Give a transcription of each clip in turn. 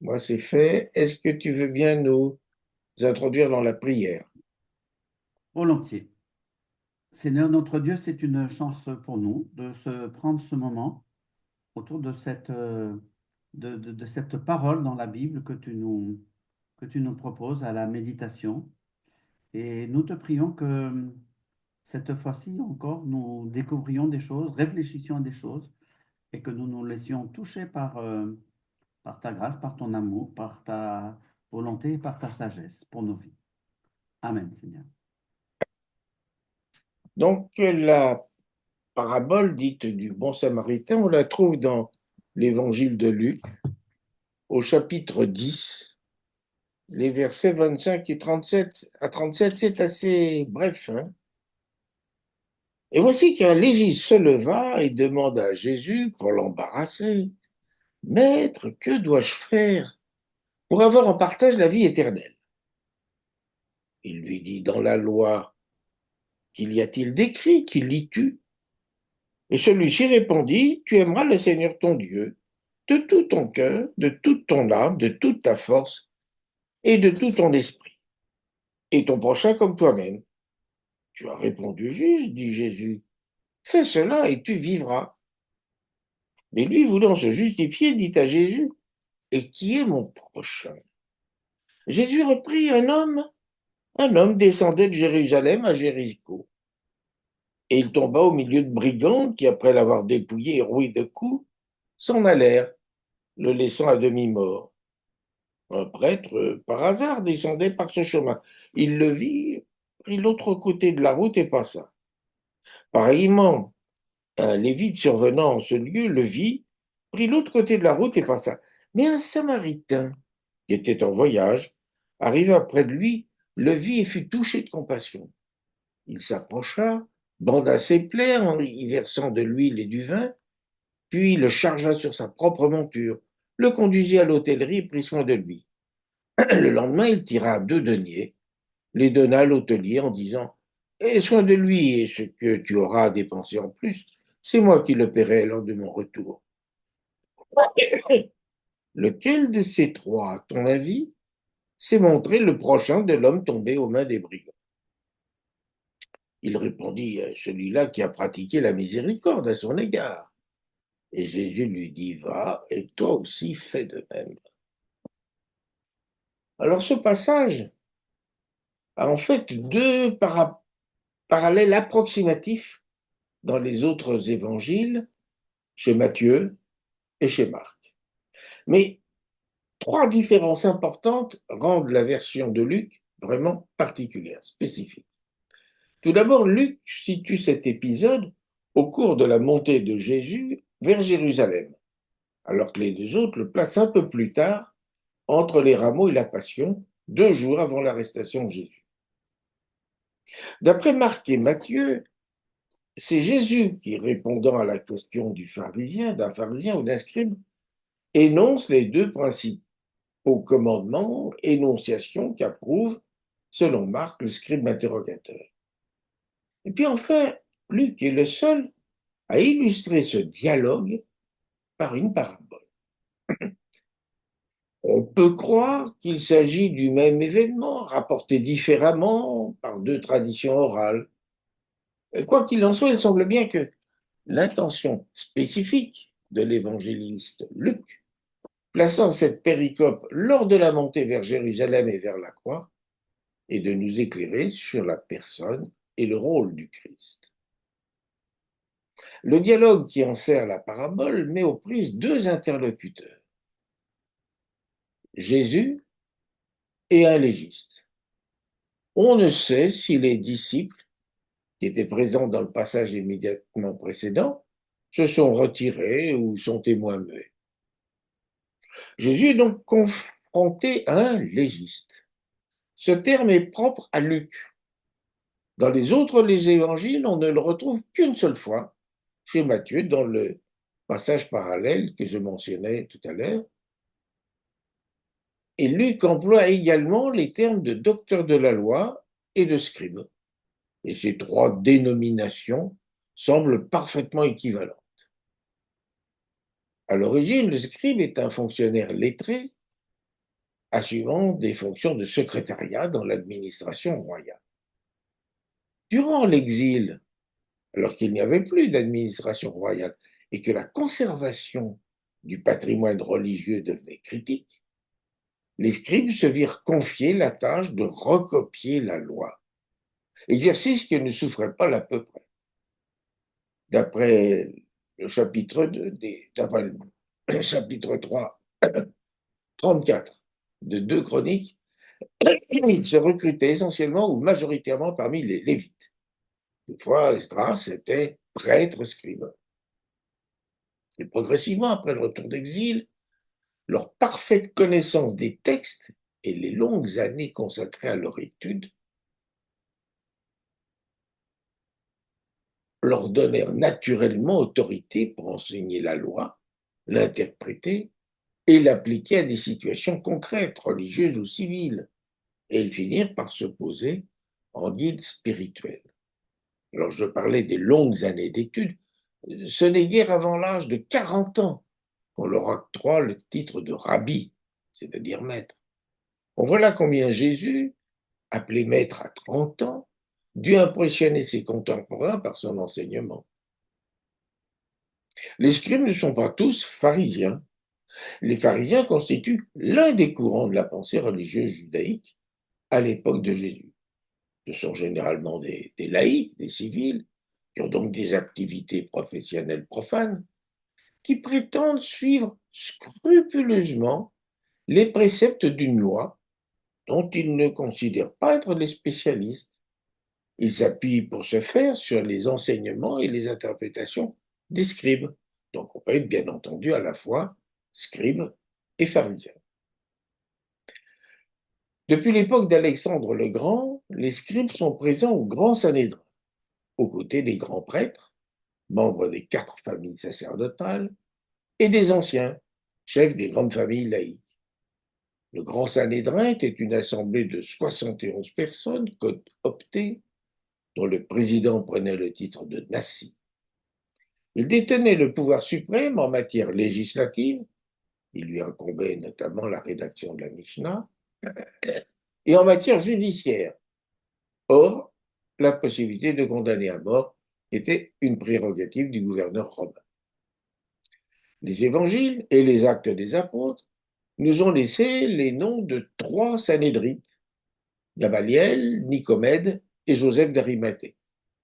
Moi, c'est fait. Est-ce que tu veux bien nous introduire dans la prière? Volontiers. Seigneur notre Dieu, c'est une chance pour nous de se prendre ce moment autour de de cette parole dans la Bible que tu nous proposes à la méditation. Et nous te prions que cette fois-ci encore, nous découvrions des choses, réfléchissions à des choses et que nous nous laissions toucher par ta grâce, par ton amour, par ta volonté et par ta sagesse pour nos vies. Amen, Seigneur. Donc, la parabole dite du bon samaritain, on la trouve dans l'évangile de Luc, au chapitre 10, les versets 25 et 37 à 37, c'est assez bref, hein. Et voici qu'un légiste se leva et demanda à Jésus pour l'embarrasser, Maître, que dois-je faire pour avoir en partage la vie éternelle? Il lui dit, dans la loi, qu'il y a-t-il d'écrit, qui lis-tu? Et celui-ci répondit, Tu aimeras le Seigneur ton Dieu de tout ton cœur, de toute ton âme, de toute ta force et de tout ton esprit, et ton prochain comme toi-même. Tu as répondu juste, dit Jésus. Fais cela et tu vivras. Mais lui, voulant se justifier, dit à Jésus, Et qui est mon prochain? Jésus reprit, un homme descendait de Jérusalem à Jéricho. Et il tomba au milieu de brigands qui, après l'avoir dépouillé et roué de coups, s'en allèrent, le laissant à demi-mort. Un prêtre, par hasard, descendait par ce chemin. Il le vit, prit l'autre côté de la route et passa. Pareillement, un lévite survenant en ce lieu le vit, prit l'autre côté de la route et passa. Mais un samaritain, qui était en voyage, arriva près de lui, le vit et fut touché de compassion. Il s'approcha, banda ses plaies en y versant de l'huile et du vin, puis le chargea sur sa propre monture, le conduisit à l'hôtellerie et prit soin de lui. Le lendemain, il tira 2 deniers, les donna à l'hôtelier en disant Aie soin de lui, et ce que tu auras à dépenser en plus, c'est moi qui le paierai lors de mon retour. Lequel de ces trois, à ton avis, s'est montré le prochain de l'homme tombé aux mains des brigands? Il répondit Celui-là qui a pratiqué la miséricorde à son égard. Et Jésus lui dit Va, et toi aussi fais de même. Alors ce passage a en fait deux parallèles approximatifs dans les autres évangiles, chez Matthieu et chez Marc. Mais trois différences importantes rendent la version de Luc vraiment particulière, spécifique. Tout d'abord, Luc situe cet épisode au cours de la montée de Jésus vers Jérusalem, alors que les deux autres le placent un peu plus tard, entre les rameaux et la Passion, 2 jours avant l'arrestation de Jésus. D'après Marc et Matthieu, c'est Jésus qui, répondant à la question d'un pharisien ou d'un scribe, énonce les deux principaux commandements, énonciations qu'approuve, selon Marc, le scribe interrogateur. Et puis enfin, Luc est le seul à illustrer ce dialogue par une parabole. On peut croire qu'il s'agit du même événement, rapporté différemment par deux traditions orales. Quoi qu'il en soit, il semble bien que l'intention spécifique de l'évangéliste Luc, plaçant cette péricope lors de la montée vers Jérusalem et vers la croix, est de nous éclairer sur la personne et le rôle du Christ. Le dialogue qui en sert la parabole met aux prises deux interlocuteurs, Jésus et un légiste. On ne sait si les disciples, qui étaient présents dans le passage immédiatement précédent, se sont retirés ou sont témoins muets. Jésus est donc confronté à un légiste. Ce terme est propre à Luc. Dans les évangiles, on ne le retrouve qu'une seule fois, chez Matthieu, dans le passage parallèle que je mentionnais tout à l'heure. Et Luc emploie également les termes de docteur de la loi et de scribe. Et ces trois dénominations semblent parfaitement équivalentes. À l'origine, le scribe est un fonctionnaire lettré assumant des fonctions de secrétariat dans l'administration royale. Durant l'exil, alors qu'il n'y avait plus d'administration royale et que la conservation du patrimoine religieux devenait critique, les scribes se virent confier la tâche de recopier la loi, exercice qui ne souffrait pas l'à peu près. D'après le chapitre 2, d'après le chapitre 3, 34 de 2 Chroniques, ils se recrutaient essentiellement ou majoritairement parmi les Lévites. Toutefois, Esdras était prêtre scribe. Et progressivement, après le retour d'exil, leur parfaite connaissance des textes et les longues années consacrées à leur étude leur donnèrent naturellement autorité pour enseigner la loi, l'interpréter et l'appliquer à des situations concrètes, religieuses ou civiles. Et ils finirent par se poser en guide spirituel. Alors, je parlais des longues années d'études. Ce n'est guère avant l'âge de 40 ans qu'on leur octroie le titre de rabbi, c'est-à-dire maître. On voit là combien Jésus, appelé maître à 30 ans, dut impressionner ses contemporains par son enseignement. Les scribes ne sont pas tous pharisiens. Les pharisiens constituent l'un des courants de la pensée religieuse judaïque à l'époque de Jésus. Ce sont généralement des laïcs, des civils, qui ont donc des activités professionnelles profanes, qui prétendent suivre scrupuleusement les préceptes d'une loi dont ils ne considèrent pas être les spécialistes. Ils s'appuient pour ce faire sur les enseignements et les interprétations des scribes. Donc on peut être bien entendu à la fois scribe et pharisien. Depuis l'époque d'Alexandre le Grand, les scribes sont présents au Grand Sanhédrin, aux côtés des grands prêtres, membres des 4 familles sacerdotales, et des anciens, chefs des grandes familles laïques. Le Grand Sanhédrin était une assemblée de 71 personnes optées, dont le président prenait le titre de Nassi. Il détenait le pouvoir suprême en matière législative, il lui incombait notamment la rédaction de la Mishnah, et en matière judiciaire. Or, la possibilité de condamner à mort était une prérogative du gouverneur romain. Les évangiles et les actes des apôtres nous ont laissé les noms de 3 Sanhédrites, Gamaliel, Nicomède et Joseph d'Arimathée.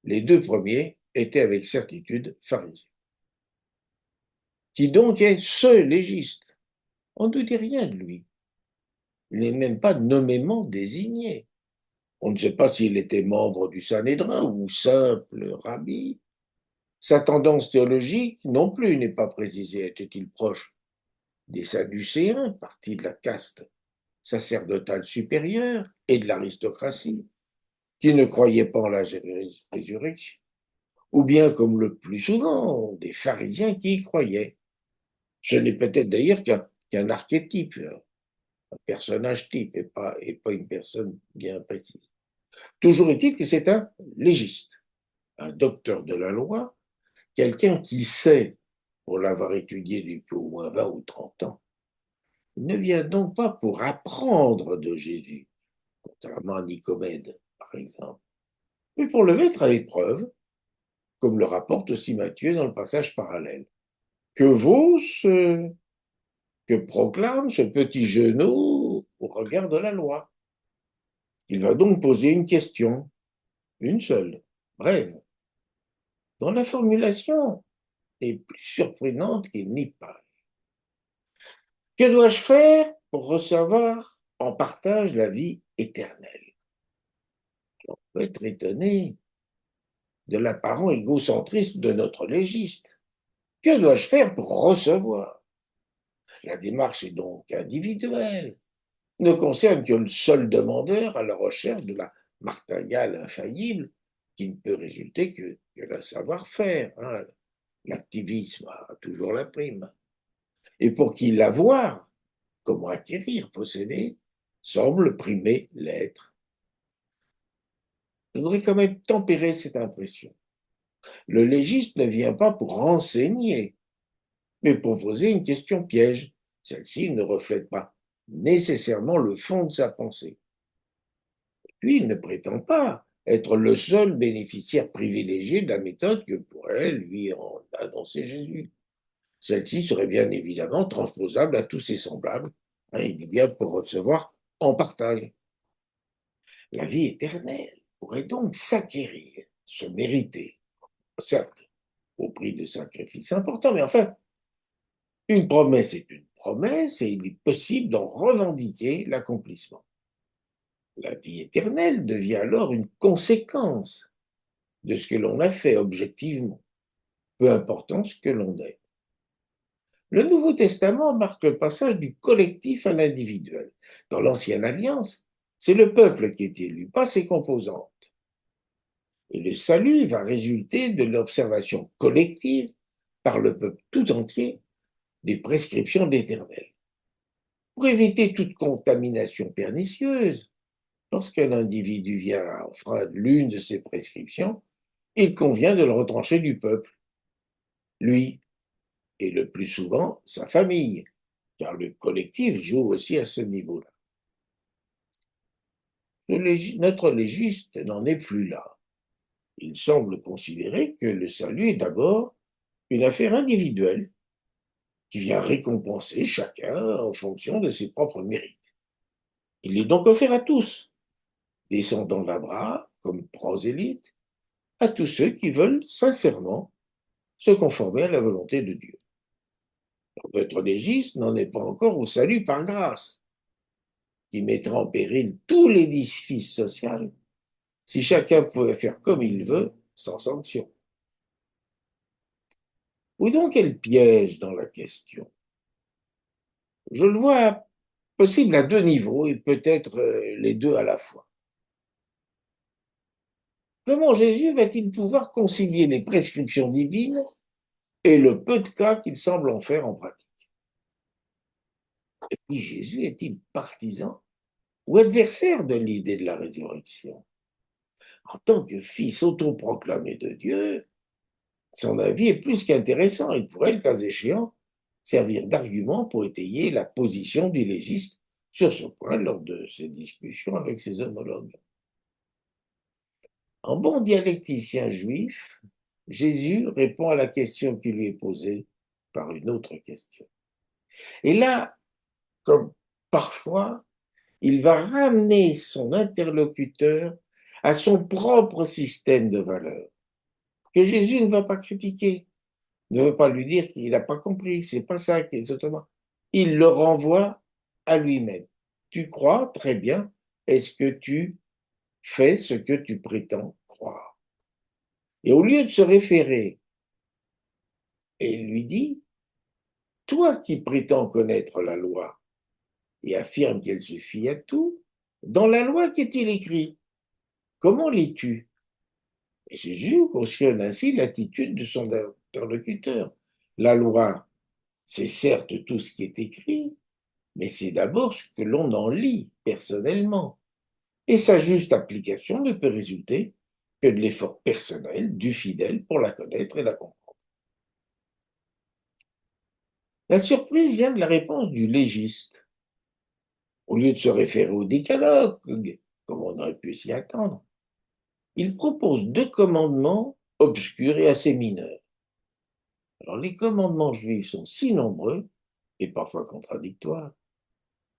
Les 2 premiers étaient avec certitude pharisiens. Qui donc est ce légiste? On ne dit rien de lui. Il n'est même pas nommément désigné. On ne sait pas s'il était membre du Sanhédrin ou simple rabbi. Sa tendance théologique non plus n'est pas précisée. Était-il proche des Sadducéens, partie de la caste sacerdotale supérieure, et de l'aristocratie, qui ne croyaient pas en la résurrection, ou bien, comme le plus souvent, des pharisiens qui y croyaient. Ce n'est peut-être d'ailleurs qu'un archétype, un personnage type, et pas une personne bien précise. Toujours est-il que c'est un légiste, un docteur de la loi, quelqu'un qui sait, pour l'avoir étudié depuis au moins 20 ou 30 ans, ne vient donc pas pour apprendre de Jésus, contrairement à Nicomède, par exemple, mais pour le mettre à l'épreuve, comme le rapporte aussi Matthieu dans le passage parallèle. Que vaut ce que proclame ce petit genou au regard de la loi? Il va donc poser une question, une seule, brève, dont la formulation est plus surprenante qu'il n'y paraît. Que dois-je faire pour recevoir en partage la vie éternelle? On peut être étonné de l'apparent égocentrisme de notre légiste. Que dois-je faire pour recevoir? La démarche est donc individuelle, ne concerne que le seul demandeur à la recherche de la martingale infaillible qui ne peut résulter que d'un savoir-faire. Hein. L'activisme a toujours la prime. Et pour qui l'avoir, comment acquérir, posséder, semble primer l'être. Je voudrais quand même tempérer cette impression. Le légiste ne vient pas pour renseigner, mais pour poser une question piège. Celle-ci ne reflète pas nécessairement le fond de sa pensée. Puis, il ne prétend pas être le seul bénéficiaire privilégié de la méthode que pourrait lui annoncer Jésus. Celle-ci serait bien évidemment transposable à tous ses semblables. Il dit bien pour recevoir en partage. La vie éternelle pourrait donc s'acquérir, se mériter, certes, au prix de sacrifices importants, mais enfin, une promesse est une promesse et il est possible d'en revendiquer l'accomplissement. La vie éternelle devient alors une conséquence de ce que l'on a fait objectivement, peu importe ce que l'on est. Le Nouveau Testament marque le passage du collectif à l'individuel. Dans l'Ancienne Alliance, c'est le peuple qui est élu, pas ses composantes. Et le salut va résulter de l'observation collective par le peuple tout entier des prescriptions d'Éternel. Pour éviter toute contamination pernicieuse, lorsqu'un individu vient à enfreindre l'une de ces prescriptions, il convient de le retrancher du peuple, lui, et le plus souvent sa famille, car le collectif joue aussi à ce niveau-là. Notre légiste n'en est plus là. Il semble considérer que le salut est d'abord une affaire individuelle qui vient récompenser chacun en fonction de ses propres mérites. Il est donc offert à tous, descendants d'Abraham comme prosélytes, à tous ceux qui veulent sincèrement se conformer à la volonté de Dieu. Notre légiste n'en est pas encore au salut par grâce, qui mettra en péril tout l'édifice social si chacun pouvait faire comme il veut sans sanction. Où donc est le piège dans la question? Je le vois possible à deux niveaux et peut-être les deux à la fois. Comment Jésus va-t-il pouvoir concilier les prescriptions divines et le peu de cas qu'il semble en faire en pratique? Et puis Jésus est-il partisan ou adversaire de l'idée de la résurrection? En tant que fils autoproclamé de Dieu, son avis est plus qu'intéressant. Il pourrait, le cas échéant, servir d'argument pour étayer la position du légiste sur ce point lors de ses discussions avec ses homologues. En bon dialecticien juif, Jésus répond à la question qui lui est posée par une autre question. Et là, comme parfois, il va ramener son interlocuteur à son propre système de valeurs, que Jésus ne va pas critiquer, ne veut pas lui dire qu'il n'a pas compris, c'est pas ça qu'il est autrement. Il le renvoie à lui-même. Tu crois, très bien, est-ce que tu fais ce que tu prétends croire? Et au lieu de se référer, et il lui dit, toi qui prétends connaître la loi et affirme qu'elle suffit à tout, dans la loi qu'est-il écrit? Comment lis-tu? Et Jésus cautionne ainsi l'attitude de son interlocuteur. La loi, c'est certes tout ce qui est écrit, mais c'est d'abord ce que l'on en lit personnellement. Et sa juste application ne peut résulter que de l'effort personnel du fidèle pour la connaître et la comprendre. La surprise vient de la réponse du légiste. Au lieu de se référer au décalogue, comme on aurait pu s'y attendre, il propose deux commandements obscurs et assez mineurs. Alors, les commandements juifs sont si nombreux, et parfois contradictoires,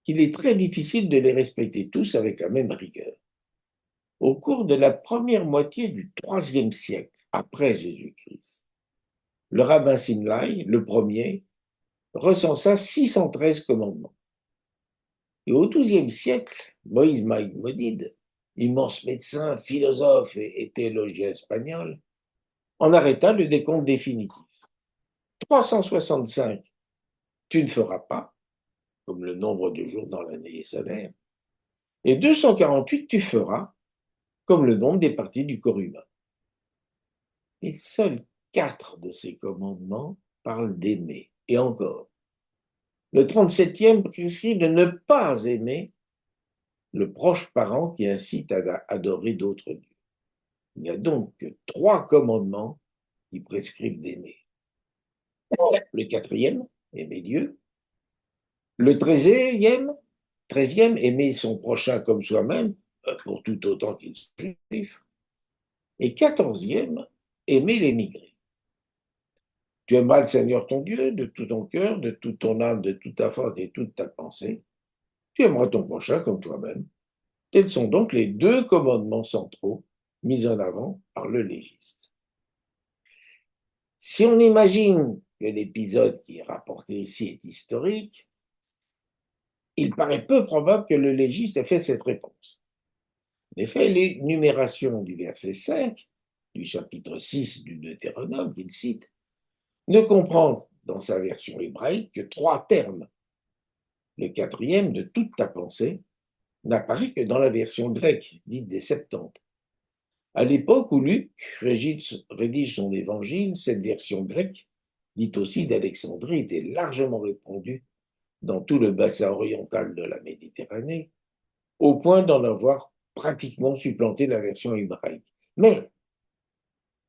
qu'il est très difficile de les respecter tous avec la même rigueur. Au cours de la première moitié du IIIe siècle après Jésus-Christ, le rabbin Simlai, le premier, recensa 613 commandements. Et au XIIe siècle, Moïse Maïmonide, immense médecin, philosophe et théologien espagnol, en arrêta le décompte définitif. 365, tu ne feras pas, comme le nombre de jours dans l'année est solaire, et 248, tu feras, comme le nombre des parties du corps humain. Et seuls 4 de ces commandements parlent d'aimer. Et encore, le 37e prescrit de ne pas aimer le proche parent qui incite à adorer d'autres dieux. Il n'y a donc que 3 commandements qui prescrivent d'aimer. Le 4e, aimer Dieu. Le 13e, 13e, aimer son prochain comme soi-même, pour tout autant qu'il soit juif. Et 14e, aimer l'émigré. Tu aimeras le Seigneur ton Dieu de tout ton cœur, de toute ton âme, de toute ta force et de toute ta pensée. Tu aimeras ton prochain comme toi-même. Tels sont donc les deux commandements centraux mis en avant par le légiste. Si on imagine que l'épisode qui est rapporté ici est historique, il paraît peu probable que le légiste ait fait cette réponse. En effet, l'énumération du verset 5 du chapitre 6 du Deutéronome qu'il cite ne comprend dans sa version hébraïque que 3 termes. Le quatrième, de toute ta pensée, n'apparaît que dans la version grecque, dite des Septante. À l'époque où Luc rédige son évangile, cette version grecque, dite aussi d'Alexandrie, était largement répandue dans tout le bassin oriental de la Méditerranée, au point d'en avoir pratiquement supplanté la version hébraïque. Mais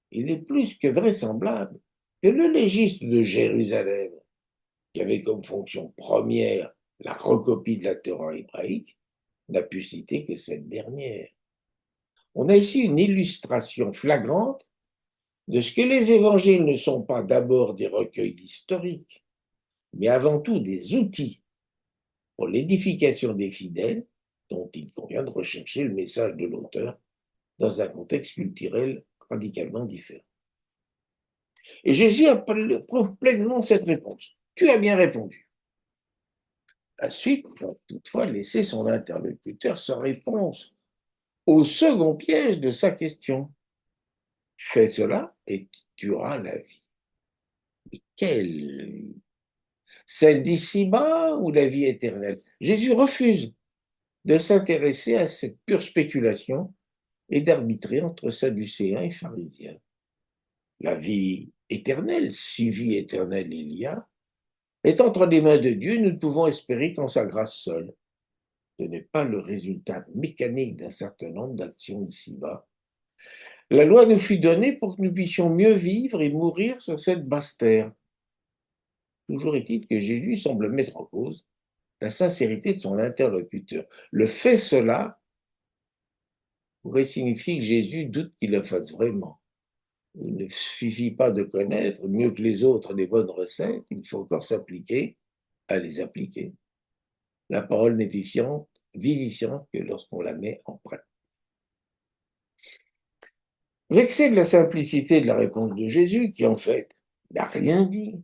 il est plus que vraisemblable que le légiste de Jérusalem, qui avait comme fonction première la recopie de la Torah hébraïque, n'a pu citer que cette dernière. On a ici une illustration flagrante de ce que les évangiles ne sont pas d'abord des recueils historiques, mais avant tout des outils pour l'édification des fidèles dont il convient de rechercher le message de l'auteur dans un contexte culturel radicalement différent. Et Jésus approuve pleinement cette réponse. Tu as bien répondu. La suite va toutefois laisser son interlocuteur sans réponse au second piège de sa question. Fais cela et tu auras la vie. Mais quelle vie? Celle d'ici-bas ou la vie éternelle? Jésus refuse de s'intéresser à cette pure spéculation et d'arbitrer entre sadducéens et pharisiens. La vie éternelle, si vie éternelle il y a, est entre les mains de Dieu, nous ne pouvons espérer qu'en sa grâce seule. Ce n'est pas le résultat mécanique d'un certain nombre d'actions ici-bas. La loi nous fut donnée pour que nous puissions mieux vivre et mourir sur cette basse terre. Toujours est-il que Jésus semble mettre en cause la sincérité de son interlocuteur. Le fait cela pourrait signifier que Jésus doute qu'il le fasse vraiment. Il ne suffit pas de connaître mieux que les autres les bonnes recettes, il faut encore s'appliquer à les appliquer. La parole n'est vivifiante que lorsqu'on la met en pratique. Vexé de la simplicité de la réponse de Jésus, qui en fait n'a rien dit,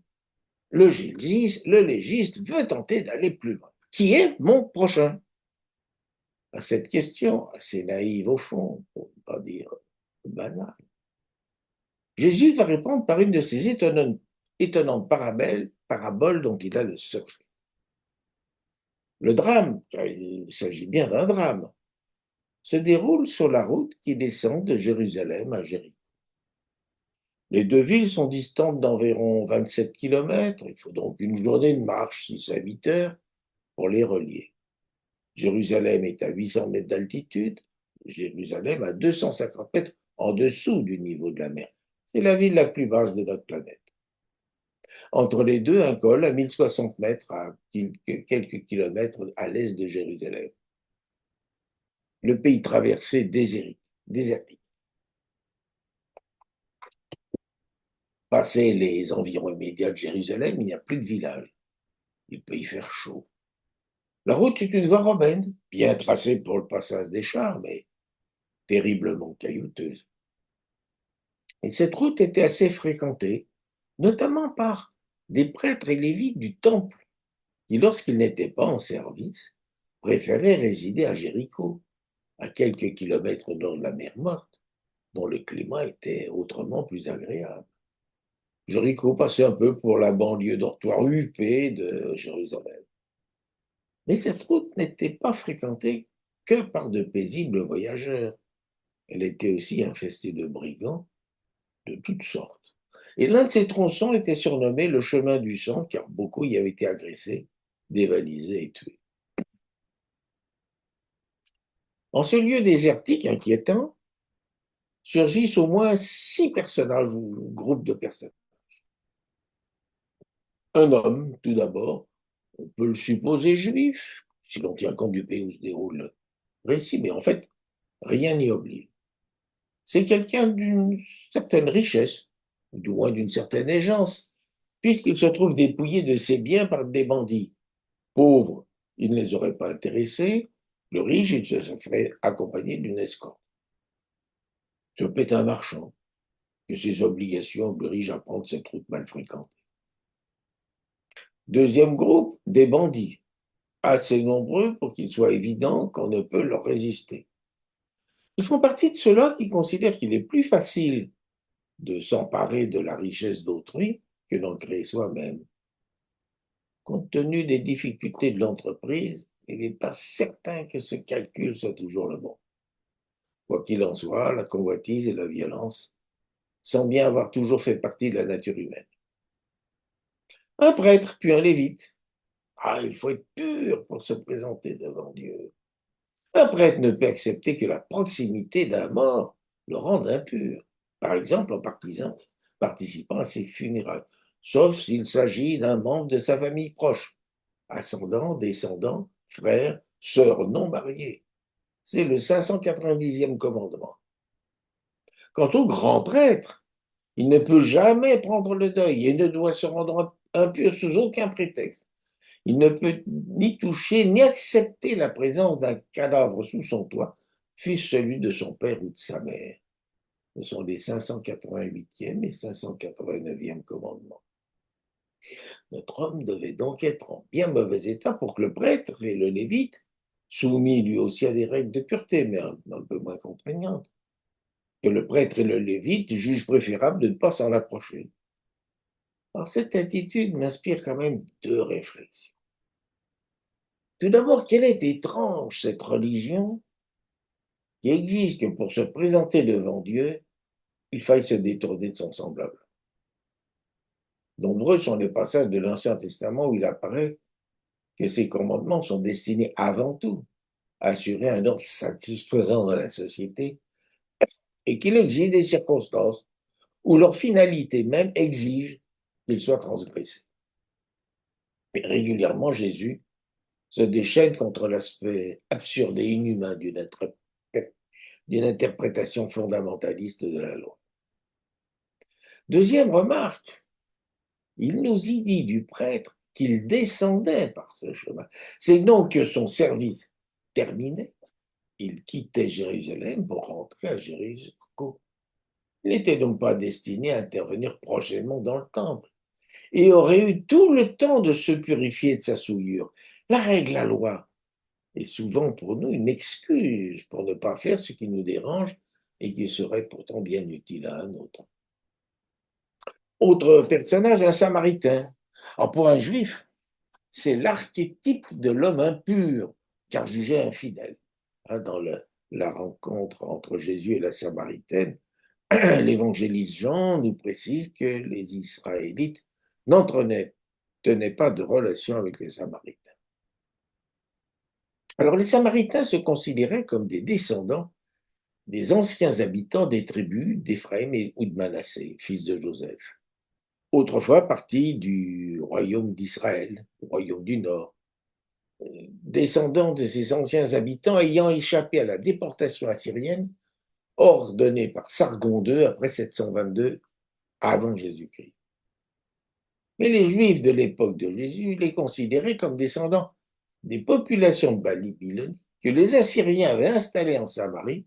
le légiste veut tenter d'aller plus loin. Qui est mon prochain? À cette question, assez naïve au fond, pour ne pas dire banale, Jésus va répondre par une de ces étonnantes paraboles dont il a le secret. Le drame, car il s'agit bien d'un drame, se déroule sur la route qui descend de Jérusalem à Jéricho. Les deux villes sont distantes d'environ 27 kilomètres, il faut donc une journée de marche, 6 à 8 heures, pour les relier. Jérusalem est à 800 mètres d'altitude, Jérusalem à 250 mètres en dessous du niveau de la mer. C'est la ville la plus basse de notre planète. Entre les deux, un col à 1060 mètres à quelques kilomètres à l'est de Jérusalem. Le pays traversé désertique. Passé les environs immédiats de Jérusalem, il n'y a plus de village. Il peut y faire chaud. La route est une voie romaine, bien tracée pour le passage des chars, mais terriblement caillouteuse. Et cette route était assez fréquentée, notamment par des prêtres et lévites du temple, qui, lorsqu'ils n'étaient pas en service, préféraient résider à Jéricho, à quelques kilomètres au nord de la mer Morte, dont le climat était autrement plus agréable. Jéricho passait un peu pour la banlieue dortoir huppée de Jérusalem. Mais cette route n'était pas fréquentée que par de paisibles voyageurs. Elle était aussi infestée de brigands de toutes sortes. Et l'un de ces tronçons était surnommé le chemin du sang, car beaucoup y avaient été agressés, dévalisés et tués. En ce lieu désertique inquiétant, surgissent au moins 6 personnages ou groupes de personnes. Un homme, tout d'abord, on peut le supposer juif, si l'on tient compte du pays où se déroule le récit, mais en fait, rien n'y oblige. C'est quelqu'un d'une certaine richesse, du moins d'une certaine aisance, puisqu'il se trouve dépouillé de ses biens par des bandits. Pauvre, il ne les aurait pas intéressés. Le riche, il se ferait accompagner d'une escorte. Ce est un marchand, que ses obligations obligent à prendre cette route mal fréquentée. Deuxième groupe, des bandits, assez nombreux pour qu'il soit évident qu'on ne peut leur résister. Ils font partie de ceux-là qui considèrent qu'il est plus facile de s'emparer de la richesse d'autrui que d'en créer soi-même. Compte tenu des difficultés de l'entreprise, il n'est pas certain que ce calcul soit toujours le bon. Quoi qu'il en soit, la convoitise et la violence semblent bien avoir toujours fait partie de la nature humaine. Un prêtre, puis un lévite. Ah, il faut être pur pour se présenter devant Dieu. Un prêtre ne peut accepter que la proximité d'un mort le rende impur. Par exemple, en participant à ses funérailles, sauf s'il s'agit d'un membre de sa famille proche, ascendant, descendant, frère, sœur non mariée. C'est le 590e commandement. Quant au grand prêtre, il ne peut jamais prendre le deuil et ne doit se rendre impur sous aucun prétexte. Il ne peut ni toucher ni accepter la présence d'un cadavre sous son toit, fût-ce celui de son père ou de sa mère. Ce sont les 588e et 589e commandements. Notre homme devait donc être en bien mauvais état pour que le prêtre et le lévite, soumis lui aussi à des règles de pureté, mais un peu moins contraignantes, que le prêtre et le lévite jugent préférable de ne pas s'en approcher. Alors cette attitude m'inspire quand même deux réflexions. Tout d'abord, quelle est étrange cette religion qui exige que pour se présenter devant Dieu, il faille se détourner de son semblable. Nombreux sont les passages de l'Ancien Testament où il apparaît que ces commandements sont destinés avant tout à assurer un ordre satisfaisant dans la société et qu'il existe des circonstances où leur finalité même exige qu'ils soient transgressés. Et régulièrement, Jésus se déchaîne contre l'aspect absurde et inhumain d'une interprétation fondamentaliste de la loi. Deuxième remarque, il nous y dit du prêtre qu'il descendait par ce chemin. C'est donc que son service terminé, il quittait Jérusalem pour rentrer à Jéricho. Il n'était donc pas destiné à intervenir prochainement dans le temple et aurait eu tout le temps de se purifier de sa souillure. La règle, la loi, est souvent pour nous une excuse pour ne pas faire ce qui nous dérange et qui serait pourtant bien utile à un autre. Autre personnage, un samaritain. Alors pour un juif, c'est l'archétype de l'homme impur, car jugé infidèle. Dans la rencontre entre Jésus et la Samaritaine, l'évangéliste Jean nous précise que les Israélites n'entretenaient pas de relation avec les Samaritains. Alors les Samaritains se considéraient comme des descendants des anciens habitants des tribus d'Éphraïm ou de Manassé, fils de Joseph, autrefois partie du royaume d'Israël, au royaume du Nord, descendants de ces anciens habitants ayant échappé à la déportation assyrienne ordonnée par Sargon II après 722 avant Jésus-Christ. Mais les Juifs de l'époque de Jésus les considéraient comme descendants des populations de Babylonie que les Assyriens avaient installées en Samarie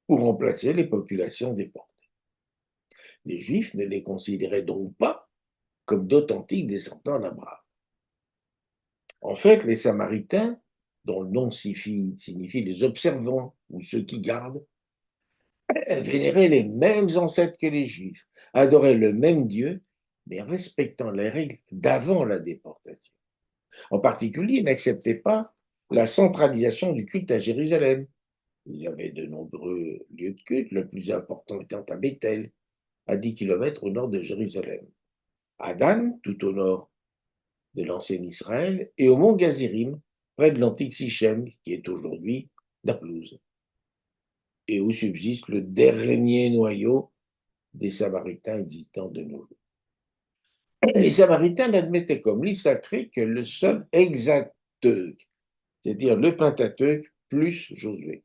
pour remplacer les populations déportées. Les Juifs ne les considéraient donc pas comme d'authentiques descendants d'Abraham. En fait, les Samaritains, dont le nom signifie les observants ou ceux qui gardent, vénéraient les mêmes ancêtres que les Juifs, adoraient le même Dieu, mais respectant les règles d'avant la déportation. En particulier, ils n'acceptaient pas la centralisation du culte à Jérusalem. Il y avait de nombreux lieux de culte, le plus important étant à Bethel, à 10 km au nord de Jérusalem, à Dan, tout au nord de l'ancien Israël, et au mont Gazirim, près de l'antique Sichem, qui est aujourd'hui Naplouse, et où subsiste le dernier noyau des Samaritains existants de nos jours. Les Samaritains n'admettaient comme lit sacré que le seul exact c'est-à-dire le Pentateuque plus Josué.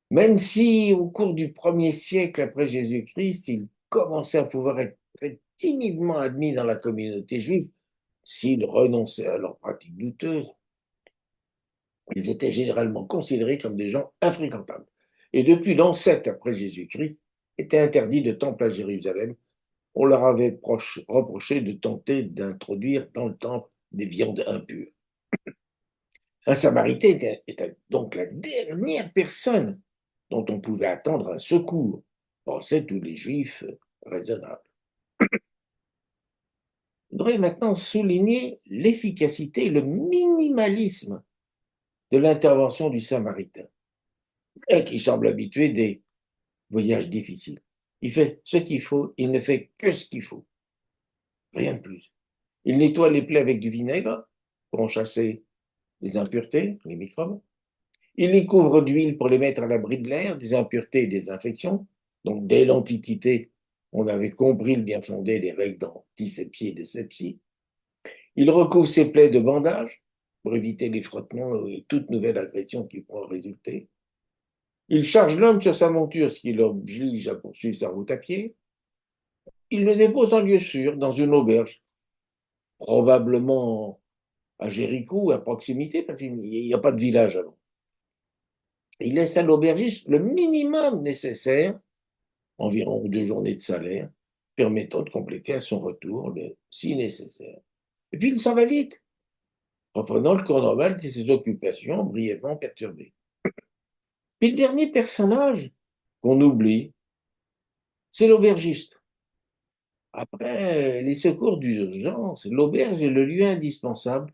Même si au cours du 1er siècle après Jésus-Christ, ils commençaient à pouvoir être très timidement admis dans la communauté juive, s'ils renonçaient à leurs pratiques douteuses, ils étaient généralement considérés comme des gens infréquentables. Et depuis l'an 7 après Jésus-Christ, était interdit de temple à Jérusalem. On leur avait reproché de tenter d'introduire dans le temple des viandes impures. Un Samaritain était donc la dernière personne dont on pouvait attendre un secours, pensaient tous les Juifs raisonnables. Je voudrais maintenant souligner l'efficacité et le minimalisme de l'intervention du Samaritain, et qui semble habitué des voyages difficiles. Il fait ce qu'il faut, il ne fait que ce qu'il faut, rien de plus. Il nettoie les plaies avec du vinaigre pour en chasser les impuretés, les microbes. Il les couvre d'huile pour les mettre à l'abri de l'air, des impuretés et des infections. Donc, dès l'Antiquité, on avait compris le bien fondé des règles d'antisepsie et de sepsie. Il recouvre ses plaies de bandages pour éviter les frottements et toute nouvelle agression qui pourrait résulter. Il charge l'homme sur sa monture, ce qui l'oblige à poursuivre sa route à pied. Il le dépose en lieu sûr, dans une auberge, probablement à Jéricho, à proximité, parce qu'il n'y a pas de village avant. Il laisse à l'aubergiste le minimum nécessaire, environ 2 journées de salaire, permettant de compléter à son retour, si nécessaire. Et puis il s'en va vite, reprenant le cours normal de ses occupations brièvement perturbées. Puis le dernier personnage qu'on oublie, c'est l'aubergiste. Après les secours d'urgence, l'auberge est le lieu indispensable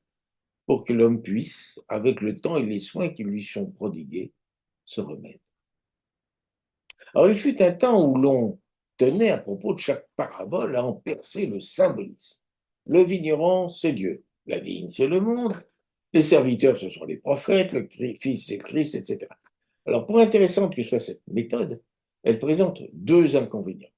pour que l'homme puisse, avec le temps et les soins qui lui sont prodigués, se remettre. Alors, il fut un temps où l'on tenait, à propos de chaque parabole, à en percer le symbolisme. Le vigneron, c'est Dieu. La vigne, c'est le monde. Les serviteurs, ce sont les prophètes. Le Fils, c'est le Christ, etc. Alors, pour intéressante que soit cette méthode, elle présente 2 inconvénients.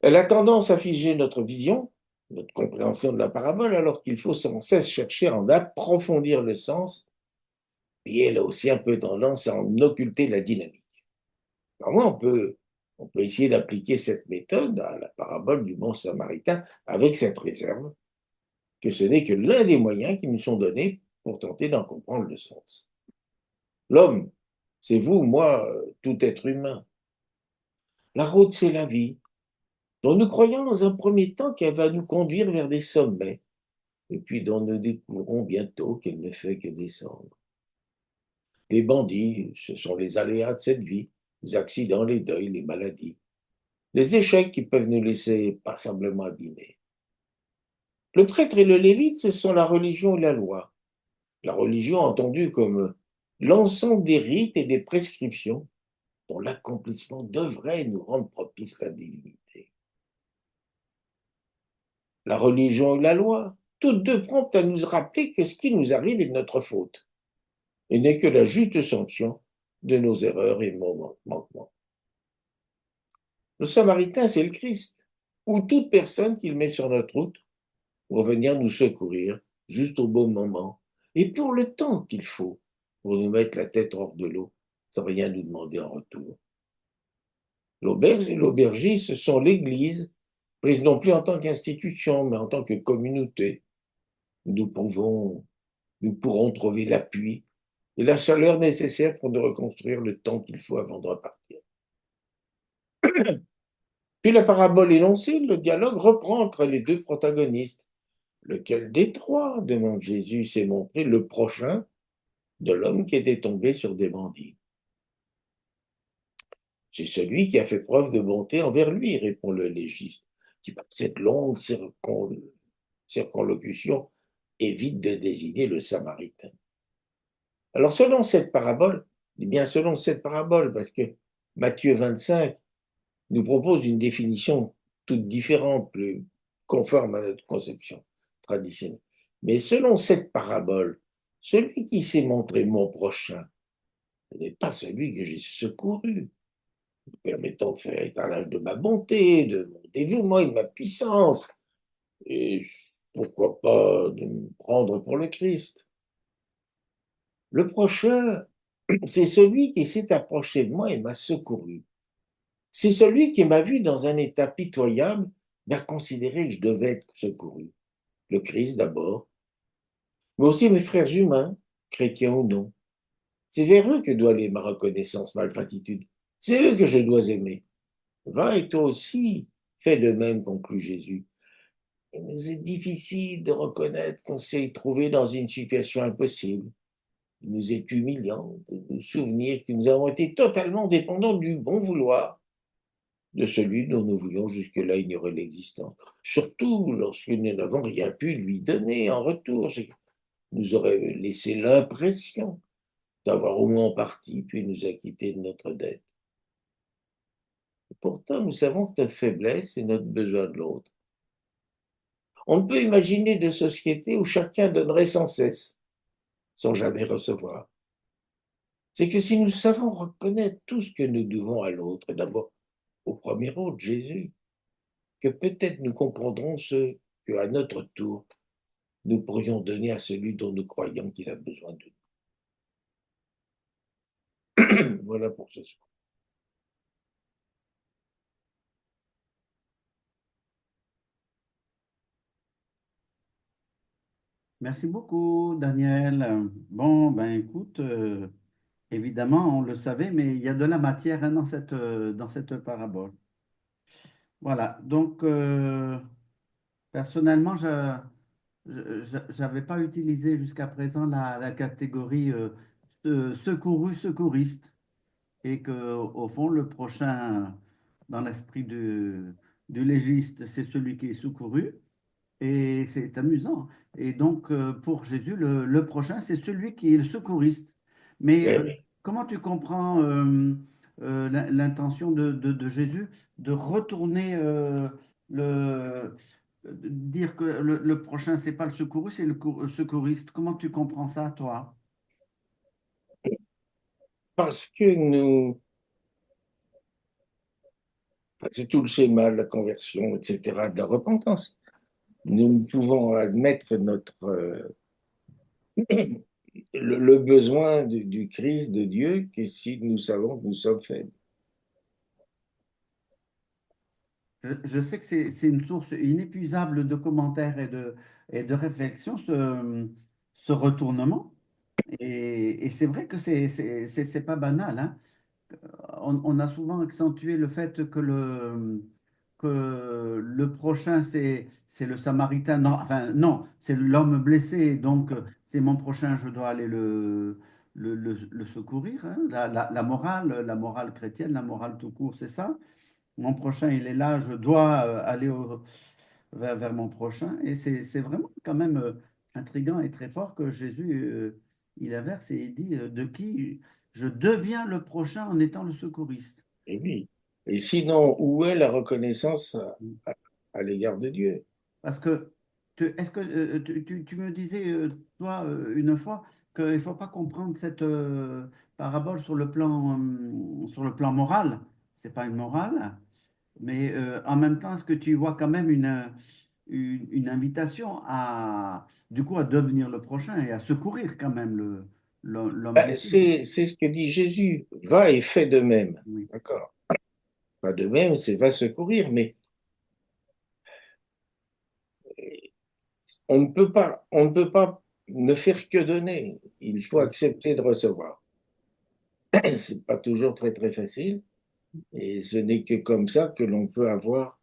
Elle a tendance à figer notre vision, notre compréhension de la parabole, alors qu'il faut sans cesse chercher à en approfondir le sens, et elle a aussi un peu tendance à en occulter la dynamique. Alors moi, on peut essayer d'appliquer cette méthode à la parabole du bon samaritain avec cette réserve, que ce n'est que l'un des moyens qui nous sont donnés pour tenter d'en comprendre le sens. L'homme, c'est vous, moi, tout être humain. La route, c'est la vie, dont nous croyons dans un premier temps qu'elle va nous conduire vers des sommets, et puis dont nous découvrons bientôt qu'elle ne fait que descendre. Les bandits, ce sont les aléas de cette vie, les accidents, les deuils, les maladies, les échecs qui peuvent nous laisser passablement abîmés. Le prêtre et le lévite, ce sont la religion et la loi. La religion entendue comme l'ensemble des rites et des prescriptions dont l'accomplissement devrait nous rendre propice à la divinité. La religion et la loi, toutes deux promptes à nous rappeler que ce qui nous arrive est de notre faute et n'est que la juste sanction de nos erreurs et manquements. Le Samaritain, c'est le Christ, ou toute personne qu'il met sur notre route pour venir nous secourir juste au bon moment et pour le temps qu'il faut pour nous mettre la tête hors de l'eau sans rien nous demander en retour. L'auberge et l'aubergiste, ce sont l'Église, prise non plus en tant qu'institution, mais en tant que communauté. Nous pourrons trouver l'appui et la chaleur nécessaire pour nous reconstruire le temps qu'il faut avant de repartir. Puis la parabole énoncée, le dialogue reprend entre les 2 protagonistes. Lequel des 3, demande Jésus, s'est montré le prochain de l'homme qui était tombé sur des bandits? C'est celui qui a fait preuve de bonté envers lui, répond le légiste, qui par cette longue circonlocution évite de désigner le Samaritain. Alors selon cette parabole, bien selon cette parabole, parce que Matthieu 25 nous propose une définition toute différente, plus conforme à notre conception traditionnelle. Mais selon cette parabole, celui qui s'est montré mon prochain, ce n'est pas celui que j'ai secouru, me permettant de faire étalage de ma bonté, de mon dévouement et de ma puissance. Et pourquoi pas de me prendre pour le Christ. Le prochain, c'est celui qui s'est approché de moi et m'a secouru. C'est celui qui m'a vu dans un état pitoyable, m'a considéré que je devais être secouru. Le Christ d'abord, mais aussi mes frères humains, chrétiens ou non. C'est vers eux que doit aller ma reconnaissance, ma gratitude. C'est eux que je dois aimer. Va et toi aussi, fais de même, conclut Jésus. Il nous est difficile de reconnaître qu'on s'est trouvé dans une situation impossible. Il nous est humiliant de nous souvenir que nous avons été totalement dépendants du bon vouloir de celui dont nous voulions jusque-là ignorer l'existence. Surtout lorsque nous n'avons rien pu lui donner en retour, ce qui nous aurait laissé l'impression d'avoir au moins en partie pu nous acquitter de notre dette. Pourtant, nous savons que notre faiblesse est notre besoin de l'autre. On ne peut imaginer de société où chacun donnerait sans cesse, sans jamais recevoir. C'est que si nous savons reconnaître tout ce que nous devons à l'autre, et d'abord au premier rang de Jésus, que peut-être nous comprendrons ce qu'à notre tour, nous pourrions donner à celui dont nous croyons qu'il a besoin de nous. Voilà pour ce soir. Merci beaucoup, Daniel. Bon, ben écoute, évidemment, on le savait, mais il y a de la matière hein, dans cette parabole. Voilà, donc personnellement, je n'avais pas utilisé jusqu'à présent la catégorie secouru, secouriste, et que au fond, le prochain, dans l'esprit du légiste, c'est celui qui est secouru. Et c'est amusant. Et donc, pour Jésus, le prochain, c'est celui qui est le secouriste. Mais Oui, oui. comment tu comprends l'intention de Jésus de retourner dire que le prochain, c'est pas le secouriste, c'est secouriste. Comment tu comprends ça, toi? Parce que nous, c'est tout le schéma de la conversion, etc., de la repentance. Nous ne pouvons admettre le besoin du Christ, de Dieu, que si nous savons que nous sommes faibles. Je sais que c'est une source inépuisable de commentaires et de réflexions, ce retournement. Et c'est vrai que c'est pas banal, hein. On a souvent accentué le fait que le prochain, c'est le Samaritain. Non, enfin, non, c'est l'homme blessé. Donc, c'est mon prochain, je dois aller le secourir, hein. La morale chrétienne, la morale tout court, c'est ça. Mon prochain, il est là, je dois aller vers mon prochain. Et c'est vraiment quand même intriguant et très fort que Jésus, il inverse et il dit de qui je deviens le prochain en étant le secouriste. Et oui. Et sinon, où est la reconnaissance à l'égard de Dieu? Parce que, est-ce que tu me disais, toi, une fois, qu'il ne faut pas comprendre cette parabole sur le plan moral. C'est pas une morale. Mais en même temps, est-ce que tu vois quand même une invitation à, du coup, à devenir le prochain et à secourir quand même l'homme Ben, blessé? c'est ce que dit Jésus. Va et fais de même. Oui, D'accord. Pas de même, c'est va secourir, mais on ne peut pas ne faire que donner. Il faut oui. accepter de recevoir. C'est pas toujours très très facile, et ce n'est que comme ça que l'on peut avoir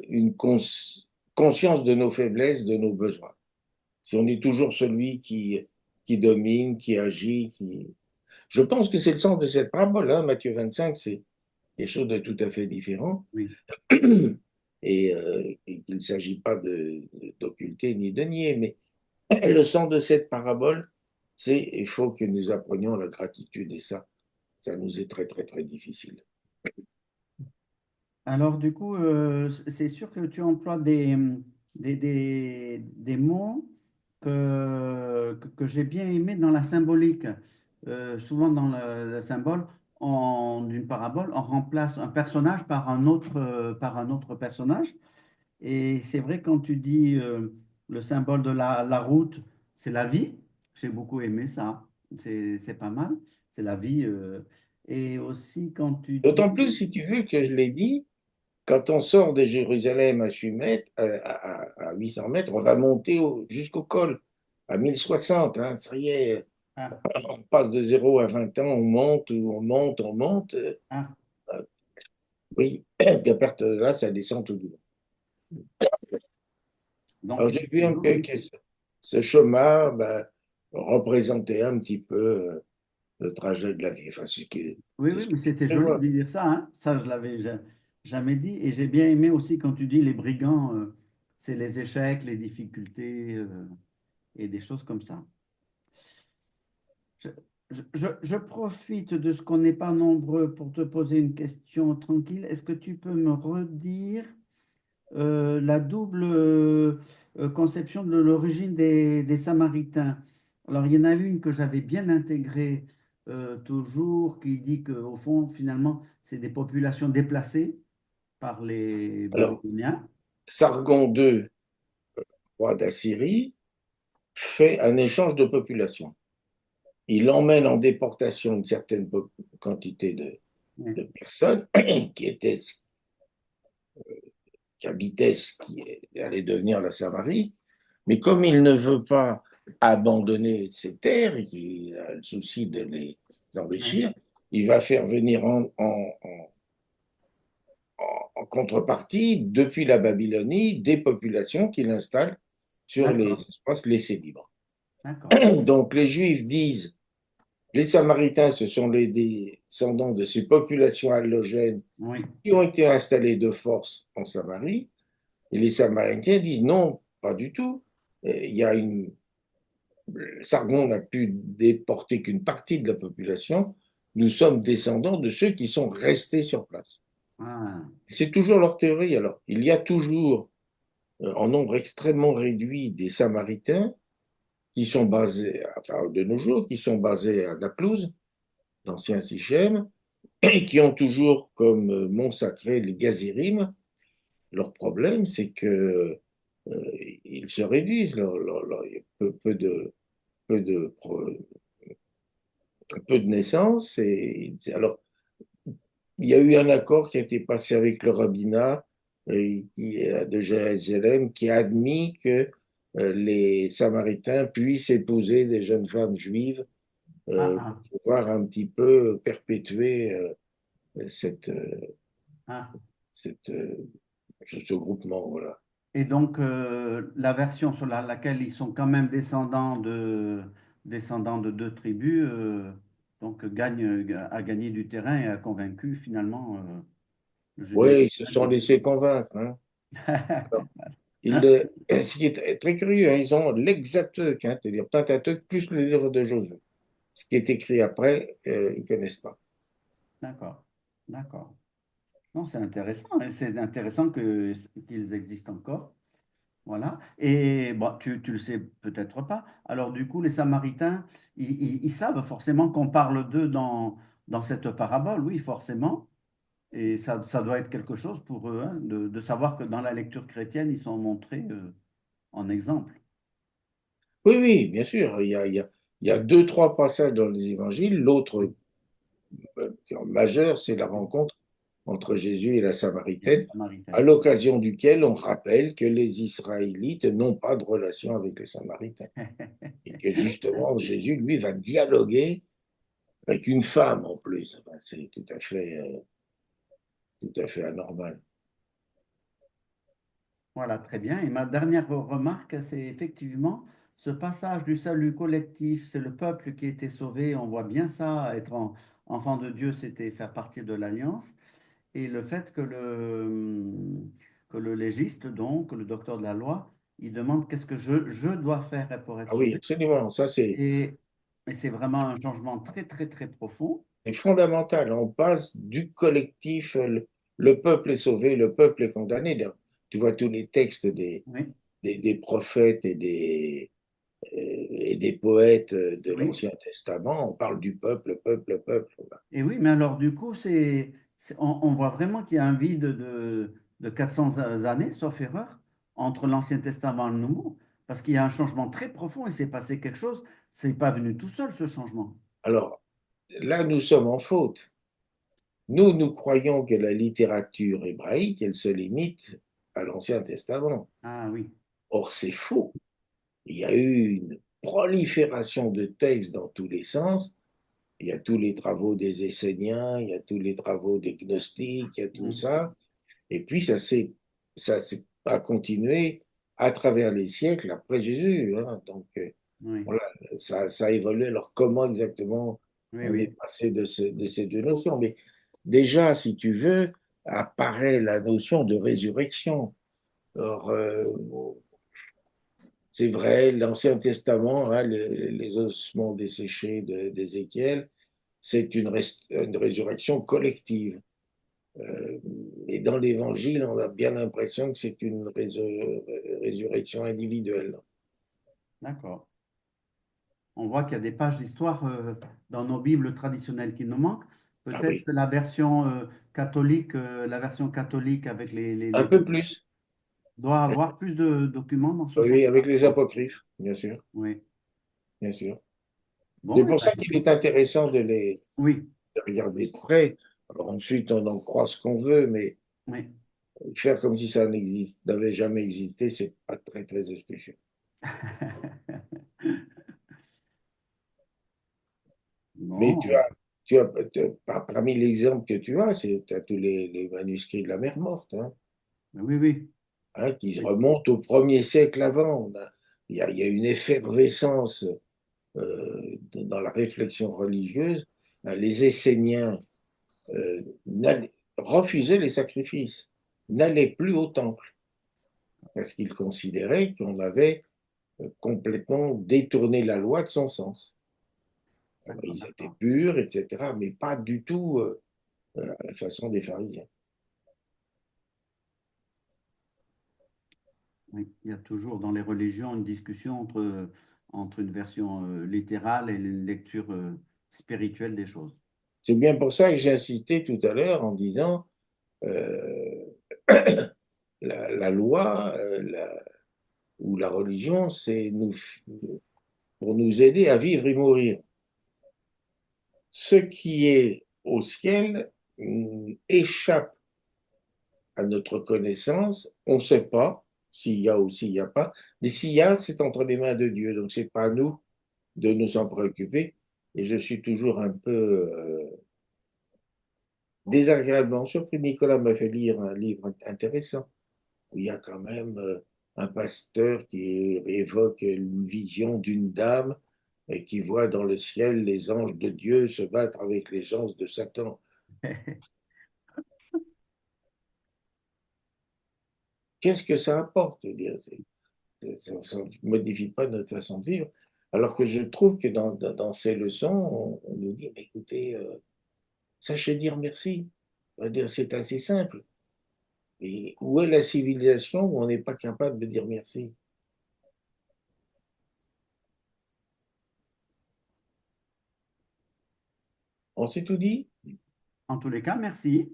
une conscience de nos faiblesses, de nos besoins. Si on est toujours celui qui domine, qui agit, qui... Je pense que c'est le sens de cette parabole, hein. Matthieu 25, c'est quelque chose de tout à fait différent. Oui. Et qu'il ne s'agit pas d'occulter ni de nier, mais le sens de cette parabole, c'est il faut que nous apprenions la gratitude, et ça nous est très, très, très difficile. Alors, du coup, c'est sûr que tu emploies des mots que j'ai bien aimés dans la symbolique. Souvent, dans le symbole, d'une parabole, on remplace un personnage par un autre personnage. Et c'est vrai, quand tu dis le symbole de la route, c'est la vie. J'ai beaucoup aimé ça. C'est pas mal. C'est la vie. Et aussi, quand tu dis. D'autant plus, si tu veux, que je l'ai dit, quand on sort de Jérusalem à 8 mètres, à 800 mètres, on va monter jusqu'au col, à 1060. Hein, ça y est, Ah, on passe de 0 à 20 ans, on monte, on monte, on monte. ah, Oui, de perte de là, ça descend tout doucement. donc, Alors j'ai vu un effectivement, peu oui. que ce chemin ben, représentait un petit peu le trajet de la vie. Enfin, Oui, c'est oui, ce que mais c'était je joli vois. de dire ça, hein. Ça, je l'avais jamais dit. Et j'ai bien aimé aussi quand tu dis les brigands, c'est les échecs, les difficultés et des choses comme ça. Je, je profite de ce qu'on n'est pas nombreux pour te poser une question tranquille. Est-ce que tu peux me redire la double conception de l'origine des Samaritains? Alors, il y en a une que j'avais bien intégrée toujours, qui dit qu'au fond, finalement, c'est des populations déplacées par les Alors, Babyloniens. Sargon II, roi d'Assyrie, fait un échange de population. Il emmène en déportation une certaine quantité Ouais, de personnes qui étaient, qui habitaient ce qui allait devenir la Samarie, mais comme il ne veut pas abandonner ses terres et qu'il a le souci de les ouais. enrichir, il va faire venir en contrepartie, depuis la Babylonie, des populations qu'il installe sur les D'accord, espaces laissés libres. d'accord. Donc les Juifs disent, les Samaritains, ce sont les descendants de ces populations allogènes Oui, qui ont été installées de force en Samarie, et les Samaritains disent non, pas du tout. Il y a une Sargon n'a pu déporter qu'une partie de la population. Nous sommes descendants de ceux qui sont restés sur place. ah, C'est toujours leur théorie. Alors, il y a toujours, en nombre extrêmement réduit, des Samaritains qui sont basés, enfin, de nos jours, qui sont basés à Naplouse, l'ancien Sichem, et qui ont toujours comme mont sacré les Gazirim. Leur problème, c'est que ils se réduisent. Il y a peu de naissances. Alors, il y a eu un accord qui a été passé avec le rabbinat de Jérusalem qui a admis que les Samaritains puissent épouser des jeunes femmes juives ah, pour ah, pouvoir un petit peu perpétuer cette, ah. cette, ce groupement. Voilà. Et donc, la version sur laquelle ils sont quand même descendants de deux tribus, a gagné du terrain et a convaincu finalement le judaïsme. Oui, ils se sont laissés convaincre. Hein. Ce qui est très curieux, hein, ils ont l'Exateuch, hein, c'est-à-dire Pentateuch plus le livre de Josué. Ce qui est écrit après, ils ne connaissent pas. D'accord, d'accord. Non, c'est intéressant, hein. C'est intéressant qu'ils existent encore. Voilà. Et bon, tu le sais peut-être pas. Alors, du coup, les Samaritains, ils savent forcément qu'on parle d'eux dans cette parabole, oui, forcément. Et ça doit être quelque chose pour eux, hein, de savoir que dans la lecture chrétienne, ils sont montrés en exemple. Oui, oui, bien sûr. Il y a deux, trois passages dans les évangiles. Oui. L'autre majeur, c'est la rencontre entre Jésus et la Et les Samaritaine, à Samaritains. l'occasion duquel on rappelle que les Israélites n'ont pas de relation avec les Samaritains. Et que justement, Jésus, lui, va dialoguer avec une femme en plus. Enfin, c'est tout à fait anormal. Voilà, très bien. Et ma dernière remarque, c'est effectivement ce passage du salut collectif, c'est le peuple qui a été sauvé. On voit bien ça, être enfant de Dieu, c'était faire partie de l'alliance. Et le fait que le légiste, donc, le docteur de la loi, il demande qu'est-ce que je dois faire pour être Ah oui, sauvé. absolument. Ça, Et, et c'est vraiment un changement très, très, très profond. c'est fondamental. On passe du collectif, le peuple est sauvé, le peuple est condamné. Tu vois tous les textes Oui, des prophètes et des poètes de oui. l'Ancien Testament, on parle du peuple, le peuple, le peuple. Et oui, mais alors du coup, on voit vraiment qu'il y a un vide de 400 années, sauf erreur, entre l'Ancien Testament et le Nouveau, parce qu'il y a un changement très profond, il s'est passé quelque chose, c'est pas venu tout seul ce changement. Alors, là, nous sommes en faute. Nous croyons que la littérature hébraïque, elle se limite à l'Ancien Testament. Ah oui, Or, c'est faux. Il y a eu une prolifération de textes dans tous les sens. Il y a tous les travaux des Esséniens, il y a tous les travaux des Gnostiques, il y a tout mm, ça. Et puis, ça a continué à travers les siècles après Jésus, hein. Donc, oui, voilà, ça a évolué. Alors, comment exactement oui, on est oui, passé de ces deux notions? Mais déjà, si tu veux, apparaît la notion de résurrection. Or, c'est vrai, l'Ancien Testament, hein, les ossements desséchés d'Ézéchiel, c'est une résurrection collective. Euh, et dans l'Évangile, on a bien l'impression que c'est une résurrection individuelle. d'accord. On voit qu'il y a des pages d'histoire dans nos Bibles traditionnelles qui nous manquent. Ah Peut-être oui, que la version catholique avec un peu plus. doit avoir plus de documents dans ce Oui, sens-là. avec les apocryphes, bien sûr, Oui. bien sûr. C'est Bon, eh pour ben, ça qu'il est intéressant oui, de regarder de près. Alors ensuite, on en croit ce qu'on veut, mais oui. faire comme si ça n'avait jamais existé, c'est pas très, très astucieux. Mais Bon, parmi les exemples que tu as, tu as tous les manuscrits de la mer morte, oui, oui. hein, qui Oui. remontent au premier siècle avant. Il y a une effervescence dans la réflexion religieuse. Les Esséniens euh, refusaient les sacrifices, n'allaient plus au temple, parce qu'ils considéraient qu'on avait complètement détourné la loi de son sens. Alors, D'accord, ils étaient d'accord. purs, etc., mais pas du tout à la façon des pharisiens. Oui. Il y a toujours dans les religions une discussion entre une version littérale et une lecture spirituelle des choses. C'est bien pour ça que j'ai insisté tout à l'heure en disant euh, la loi ou la religion, c'est pour nous aider à vivre et mourir. Ce qui est au ciel échappe à notre connaissance. On ne sait pas s'il y a ou s'il n'y a pas, mais s'il y a, c'est entre les mains de Dieu. Donc, ce n'est pas à nous de nous en préoccuper. Et je suis toujours un peu désagréablement surpris. Nicolas m'a fait lire un livre intéressant où il y a quand même un pasteur qui évoque une vision d'une dame et qui voit dans le ciel les anges de Dieu se battre avec les anges de Satan. Qu'est-ce que ça apporte? Je veux dire, ça ne modifie pas notre façon de vivre. Alors que je trouve que dans ces leçons, on nous dit, mais écoutez, sachez dire merci. C'est assez simple. Et où est la civilisation où on n'est pas capable de dire merci? On s'est tout dit? En tous les cas, merci.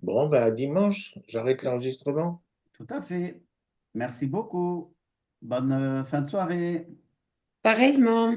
Bon, ben, à dimanche, j'arrête l'enregistrement. Tout à fait. Merci beaucoup. Bonne fin de soirée. Pareillement.